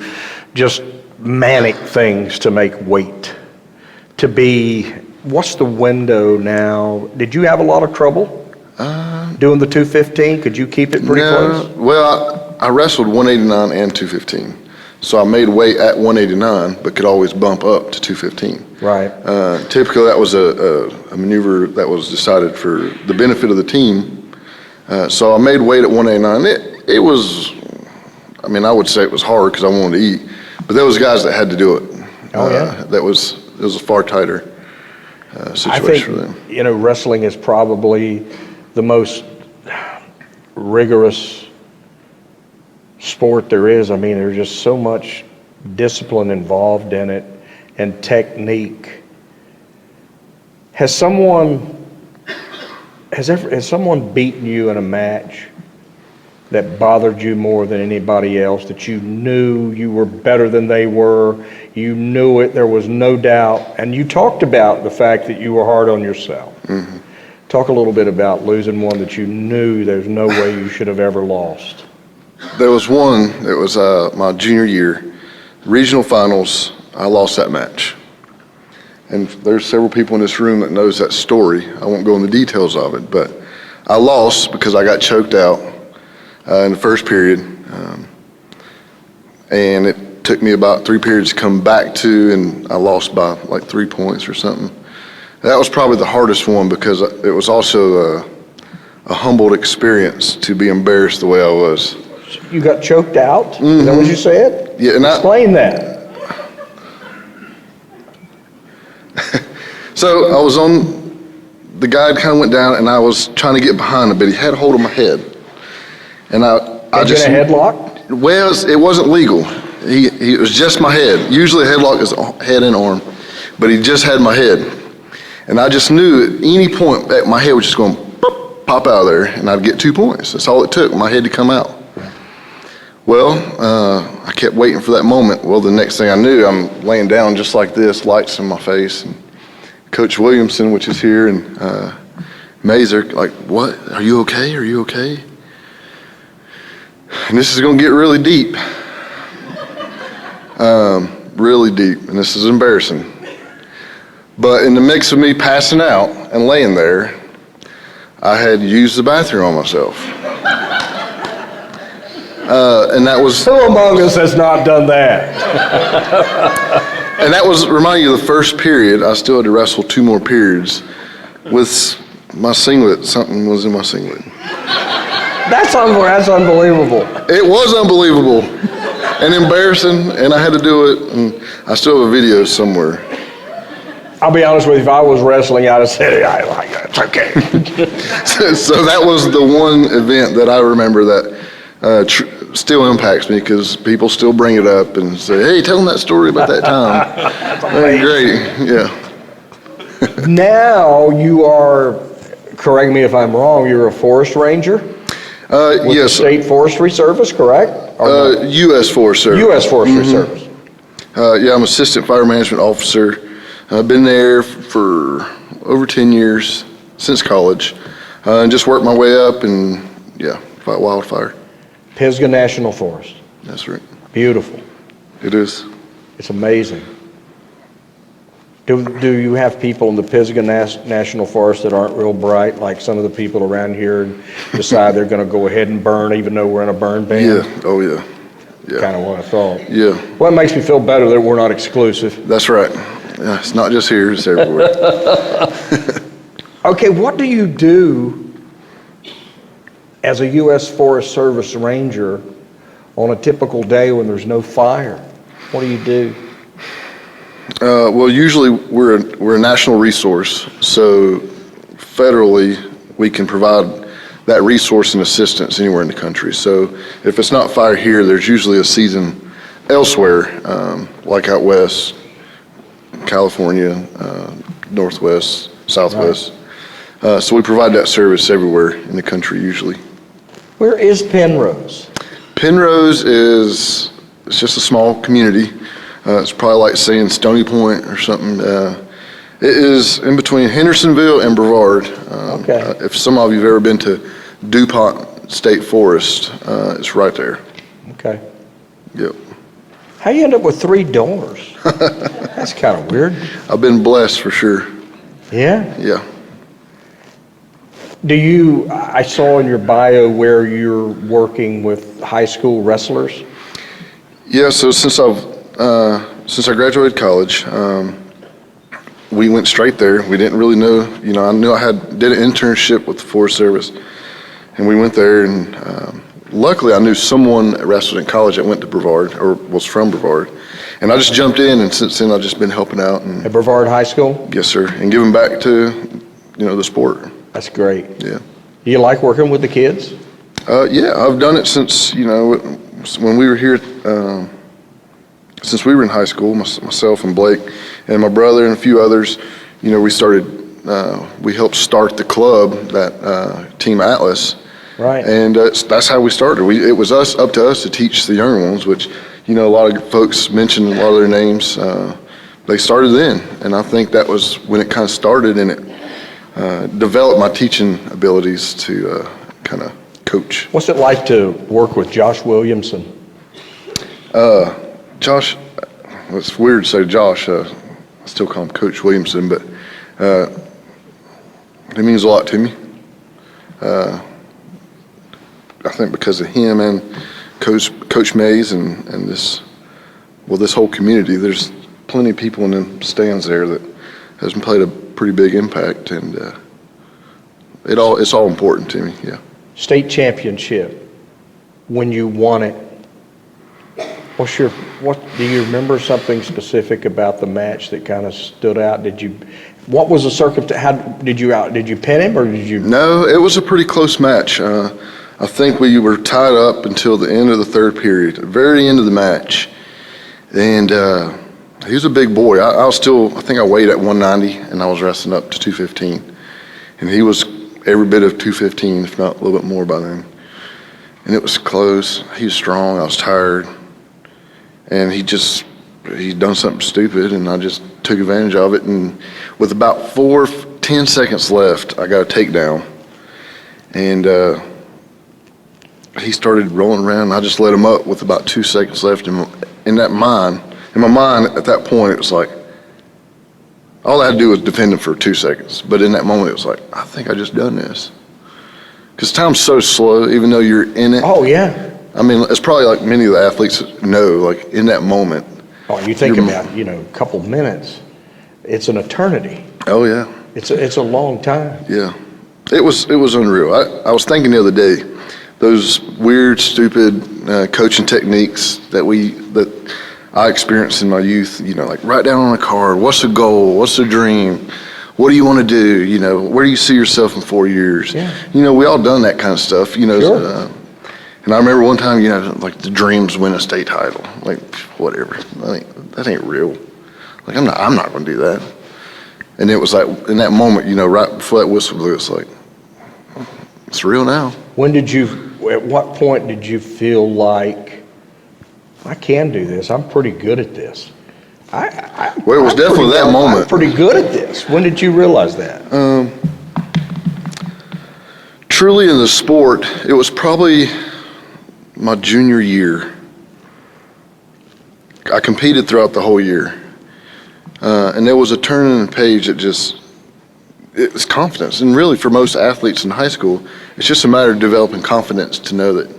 just manic things to make weight. To be, what's the window now? Did you have a lot of trouble doing the 215? Could you keep it pretty close? Well, I wrestled 189 and 215. So I made weight at 189, but could always bump up to 215. Right. Typically, that was a maneuver that was decided for the benefit of the team. So I made weight at 189. It was, I mean, I would say it was hard because I wanted to eat, but there was guys that had to do it. Oh, yeah. It was a far tighter situation for them. You know, wrestling is probably the most rigorous sport there is. I mean, there's just so much discipline involved in it and technique. Has someone beaten you in a match that bothered you more than anybody else, that you knew you were better than they were, you knew it, there was no doubt, and you talked about the fact that you were hard on yourself? Mm-hmm. Talk a little bit about losing one that you knew there's no way you should have ever lost. There was one, it was my junior year, regional finals, I lost that match. And there's several people in this room that knows that story. I won't go into the details of it, but I lost because I got choked out in the first period. And it took me about 3 periods to come back to, and I lost by like 3 points or something. That was probably the hardest one because it was also a humbled experience to be embarrassed the way I was. You got choked out? Mm-hmm. Is that what you said? Yeah. And explain that. So I was the guy kind of went down and I was trying to get behind him, but he had hold of my head. And I just. In a headlock? Well, it wasn't legal. It was just my head. Usually a headlock is head and arm, but he just had my head. And I just knew at any point that my head was just going to pop out of there and I'd get 2 points. That's all it took, my head to come out. Well, I kept waiting for that moment. Well, the next thing I knew, I'm laying down just like this, lights in my face. And Coach Williamson, which is here, and Mazer, like, what? Are you okay? Are you okay? And this is going to get really deep. Really deep, and this is embarrassing. But in the mix of me passing out and laying there, I had used the bathroom on myself. And that was... Who among us has not done that? And that was, remind you, the first period. I still had to wrestle 2 more periods with my singlet. Something was in my singlet. That's unbelievable. It was unbelievable and embarrassing, and I had to do it, and I still have a video somewhere. I'll be honest with you, if I was wrestling, I'd have said, "I like that, it's okay." So that was the one event that I remember that still impacts me because people still bring it up and say, "Hey, tell them that story about that time." That's great, yeah. Now you are, correct me if I'm wrong, you're a forest ranger with the Yes, State Forestry Service, correct? Or no? U.S. Forest Service. U.S. Forestry Service. Yeah, I'm Assistant Fire Management Officer. I've been there for over 10 years, since college, and just worked my way up and, yeah, fight wildfire. Pisgah National Forest. That's right. Beautiful. It is. It's amazing. Do you have people in the Pisgah National Forest that aren't real bright, like some of the people around here and decide they're going to go ahead and burn even though we're in a burn ban? Yeah, oh, yeah. Yeah, Kind of what I thought. yeah, Well, it makes me feel better that we're not exclusive. that's right. Yeah, it's not just here, it's everywhere. Okay, what do you do as a U.S. Forest Service ranger on a typical day when there's no fire? What do you do? Well, usually we're a national resource, so federally, we can provide that resource and assistance anywhere in the country. So if it's not fire here, there's usually a season elsewhere, like out west, California, Northwest, Southwest. So we provide that service everywhere in the country usually. Where is Penrose? Penrose it's just a small community. It's probably like saying Stony Point or something. It is in between Hendersonville and Brevard. Okay. If some of you have ever been to DuPont State Forest, it's right there. Okay. Yep. How you end up with 3 doors? That's kind of weird. I've been blessed for sure. Yeah? Yeah. I saw in your bio where you're working with high school wrestlers. Yeah, so since I graduated college, we went straight there. We didn't really know, I knew did an internship with the Forest Service, and we went there, and luckily I knew someone that wrestled in college that went to Brevard, or was from Brevard, and I just jumped in, and since then I've just been helping out. And At Brevard High School? yes, sir, and giving back to, the sport. That's great. Yeah. Do you like working with the kids? Yeah, I've done it since, when we were here, since we were in high school, myself and Blake and my brother and a few others, we helped start the club, that Team Atlas. Right. And that's how we started. It was up to us to teach the young ones, which, a lot of folks mentioned a lot of their names. They started then, and I think that was when it kind of started, and it developed my teaching abilities to kind of coach. What's it like to work with Josh Williamson? Josh, it's weird to say Josh. I still call him Coach Williamson, but it means a lot to me. I think because of him and Coach Mays and this whole community, there's plenty of people in the stands there that has played a pretty big impact, and it's all important to me. Yeah. State championship, when you won it, do you remember something specific about the match that kind of stood out? What was the circumstance? How did you pin him, or did you? No, it was a pretty close match. I think we were tied up until the end of the third period, the very end of the match. And he was a big boy. I think I weighed at 190, and I was wrestling up to 215. And he was every bit of 215, if not a little bit more by then. And it was close. He was strong. I was tired. And he'd done something stupid, and I just took advantage of it. And with about 10 seconds left, I got a takedown. And he started rolling around, and I just let him up with about 2 seconds left. In my mind, at that point, it was like, all I had to do was defend him for 2 seconds. But in that moment, it was like, I think I just done this. Because time's so slow, even though you're in it. Oh, yeah. I mean, it's probably like many of the athletes know, like in that moment. Oh, you think about, a couple minutes. It's an eternity. Oh, yeah. It's a long time. Yeah. It was unreal. I was thinking the other day, those weird, stupid coaching techniques that I experienced in my youth, like write down on a card, what's the goal, what's the dream, what do you want to do, where do you see yourself in 4 years? Yeah. We all done that kind of stuff, Sure. and I remember one time, like the dreams win a state title, like whatever, that ain't real. Like I'm not going to do that. And it was like, in that moment, right before that whistle blew, it's like, it's real now. At what point did you feel like, I can do this, I'm pretty good at this? Well, it was I'm definitely pretty that good- moment. I'm pretty good at this. When did you realize that? Truly in the sport, it was probably my junior year. I competed throughout the whole year. And there was a turn in the page that it was confidence. And really for most athletes in high school, it's just a matter of developing confidence to know that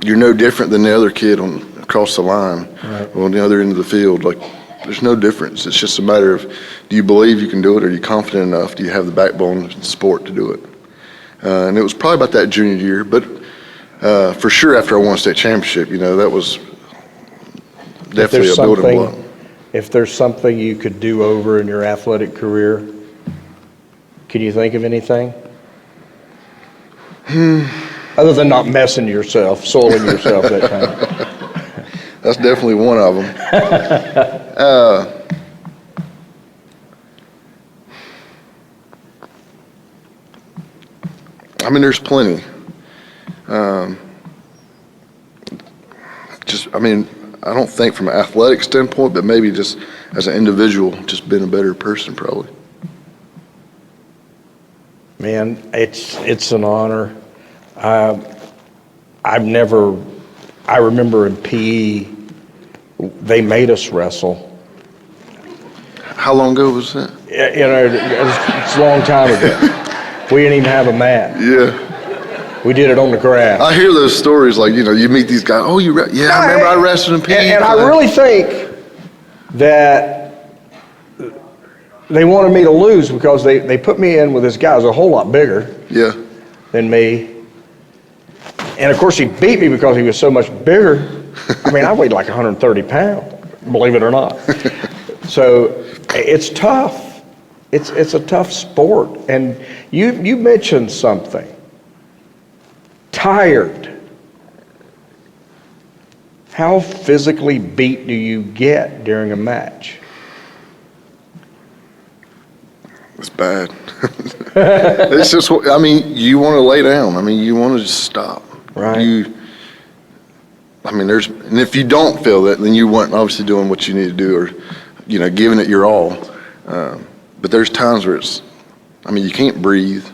you're no different than the other kid across the line or on the other end of the field. Like, there's no difference. It's just a matter of, do you believe you can do it? Are you confident enough? Do you have the backbone of the sport to do it? And it was probably about that junior year, but for sure after I won a state championship, that was definitely a building block. If there's something you could do over in your athletic career, can you think of anything? Other than not messing yourself, soiling yourself, that kind of. That's definitely one of them. There's plenty. I don't think from an athletic standpoint, but maybe just as an individual, just being a better person probably. Man, it's an honor. I remember in PE, they made us wrestle. How long ago was that? It's a long time ago. We didn't even have a mat. Yeah. We did it on the grass. I hear those stories like, you meet these guys, oh, I remember I wrestled in PE. And I really think that they wanted me to lose because they put me in with this guy who's a whole lot bigger than me. And of course he beat me because he was so much bigger. I weighed like 130 pounds, believe it or not. So it's tough. It's a tough sport. And you mentioned something. Tired. How physically beat do you get during a match? It's bad. It's just, you want to lay down. You want to just stop. Right. And if you don't feel that, then you weren't obviously doing what you need to do or, giving it your all. But there's times where you can't breathe.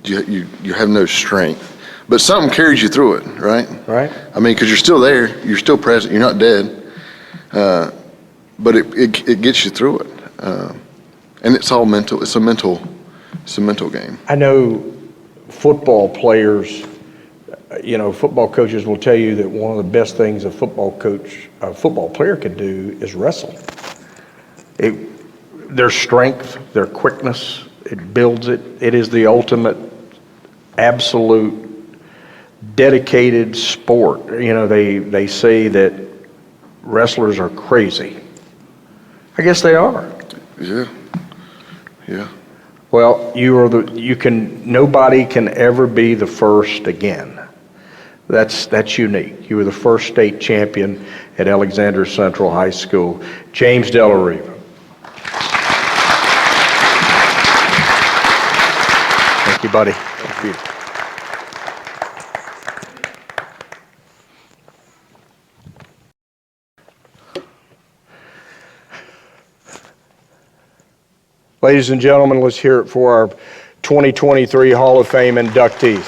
You have no strength. But something carries you through it, right? Right. Because you're still there, you're still present, you're not dead. But it gets you through it. And it's all mental. It's a mental game. I know football players, football coaches will tell you that one of the best things a football player can do is wrestle. Their strength, their quickness, it builds it. It is the ultimate, absolute, dedicated sport. They say that wrestlers are crazy. I guess they are. Yeah. Well, nobody can ever be the first again. That's unique. You were the first state champion at Alexander Central High School. James Delariva. Thank you, buddy. Thank you. Ladies and gentlemen, let's hear it for our 2023 Hall of Fame inductees.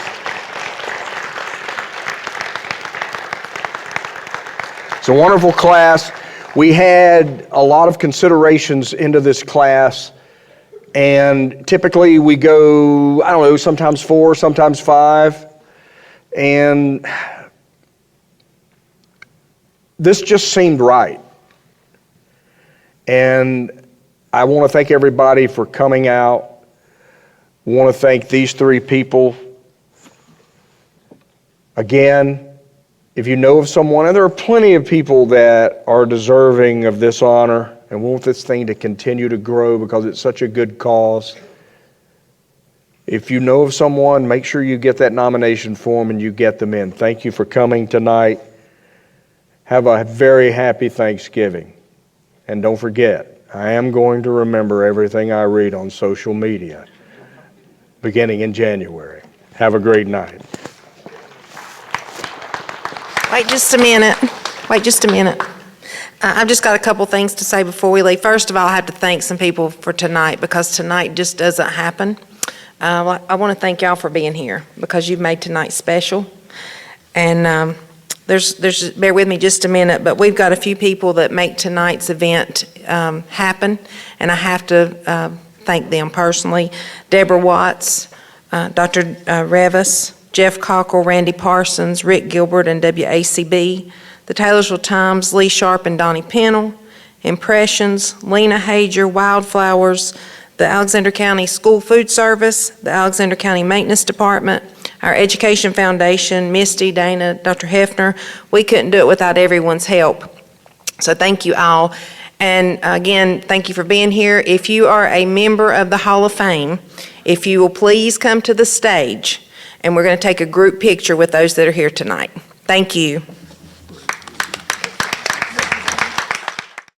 It's a wonderful class. We had a lot of considerations into this class, and typically we go, sometimes 4, sometimes 5, and this just seemed right. And I want to thank everybody for coming out. I want to thank these 3 people again If you know of someone, and there are plenty of people that are deserving of this honor and want this thing to continue to grow because it's such a good cause. If you know of someone, make sure you get that nomination form and you get them in. Thank you for coming tonight. Have a very happy Thanksgiving. And don't forget, I am going to remember everything I read on social media beginning in January. Have a great night. Wait just a minute. Wait just a minute. I've just got a couple things to say before we leave. First of all, I have to thank some people for tonight because tonight just doesn't happen. I want to thank y'all for being here because you've made tonight special. And bear with me just a minute, but we've got a few people that make tonight's event happen, and I have to thank them personally. Deborah Watts, Dr. Revis, Jeff Cockle, Randy Parsons, Rick Gilbert, and WACB, the Taylorsville Times, Lee Sharp and Donnie Pennell, Impressions, Lena Hager, Wildflowers, the Alexander County School Food Service, the Alexander County Maintenance Department, our Education Foundation, Misty, Dana, Dr. Hefner. We couldn't do it without everyone's help. So thank you all. And again, thank you for being here. If you are a member of the Hall of Fame, if you will please come to the stage, and we're going to take a group picture with those that are here tonight. Thank you.